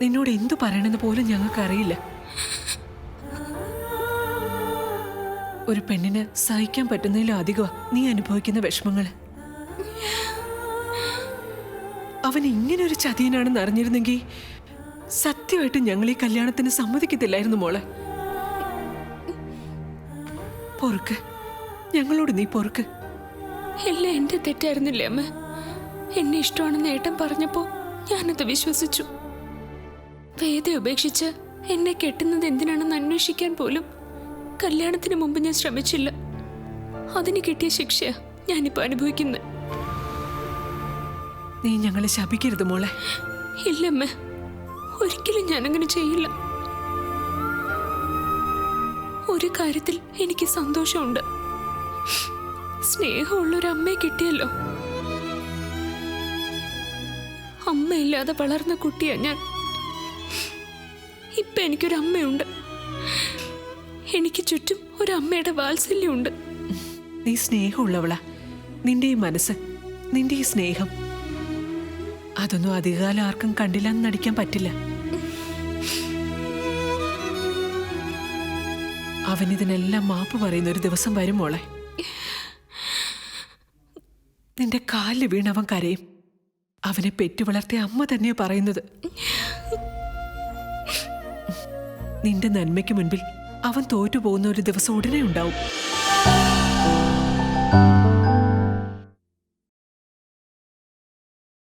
നിന്നോട് എന്തു പറയണമെന്ന് പോലും ഞങ്ങൾക്കറിയില്ല. ഒരു പെണ്ണിന് സഹിക്കാൻ പറ്റുന്നതിലും അധികമാ നീ അനുഭവിക്കുന്ന വിഷമങ്ങള്. അവൻ ഇങ്ങനെ ഒരു ചതിയനാണെന്ന് അറിഞ്ഞിരുന്നെങ്കിൽ സത്യമായിട്ടും ഞങ്ങൾ ഈ കല്യാണത്തിന് സമ്മതിക്കത്തില്ലായിരുന്നു മോളെ. പൊറുക്ക്, ഞങ്ങളോട് നീ പൊറുക്ക്. എല്ലാം എന്റെ തെറ്റായിരുന്നില്ലേ അമ്മ? എന്നെ ഇഷ്ടമാണെന്ന് ഏട്ടൻ പറഞ്ഞപ്പോ ഞാനത് വിശ്വസിച്ചു. വേദ ഉപേക്ഷിച്ച് എന്നെ കെട്ടുന്നത് എന്തിനാണെന്ന് അന്വേഷിക്കാൻ പോലും കല്യാണത്തിന് മുമ്പ് ഞാൻ ശ്രമിച്ചില്ല. അതിന് കിട്ടിയ ശിക്ഷയാ ഞാനിപ്പോ അനുഭവിക്കുന്നത്. നീ ഞങ്ങളെ ശപിക്കരുത് മോളെ. ഇല്ലമ്മ, ഒരിക്കലും ഞാനങ്ങനെ ചെയ്യില്ല. ഒരു കാര്യത്തിൽ എനിക്ക് സന്തോഷമുണ്ട്. സ്നേഹമുള്ളൊരു അമ്മയെ കിട്ടിയല്ലോ. അമ്മയില്ലാതെ വളർന്ന കുട്ടിയാ ഞാൻ. ഇപ്പൊ എനിക്കൊരു അമ്മയുണ്ട്. എനിക്ക് ചുറ്റും ഒരു അമ്മയുടെ വാത്സല്യമുണ്ട്. നീ സ്നേഹമുള്ളവളാ. നിന്റെ ഈ മനസ്സ്, നിന്റെ ഈ സ്നേഹം, അതൊന്നും അധികകാലം ആർക്കും കണ്ടില്ലെന്ന് നടിക്കാൻ പറ്റില്ല. അവനിതിനെല്ലാം മാപ്പ് പറയുന്ന ഒരു ദിവസം വരും മോളെ. നിന്റെ കാലിൽ വീണവൻ കരയും. അവനെ പെറ്റു വളർത്തിയ അമ്മ തന്നെയാ പറയുന്നത്. നിന്റെ നന്മയ്ക്ക് മുൻപിൽ അവൻ തോറ്റുപോകുന്ന ഒരു ദിവസം ഉടനെ ഉണ്ടാവും.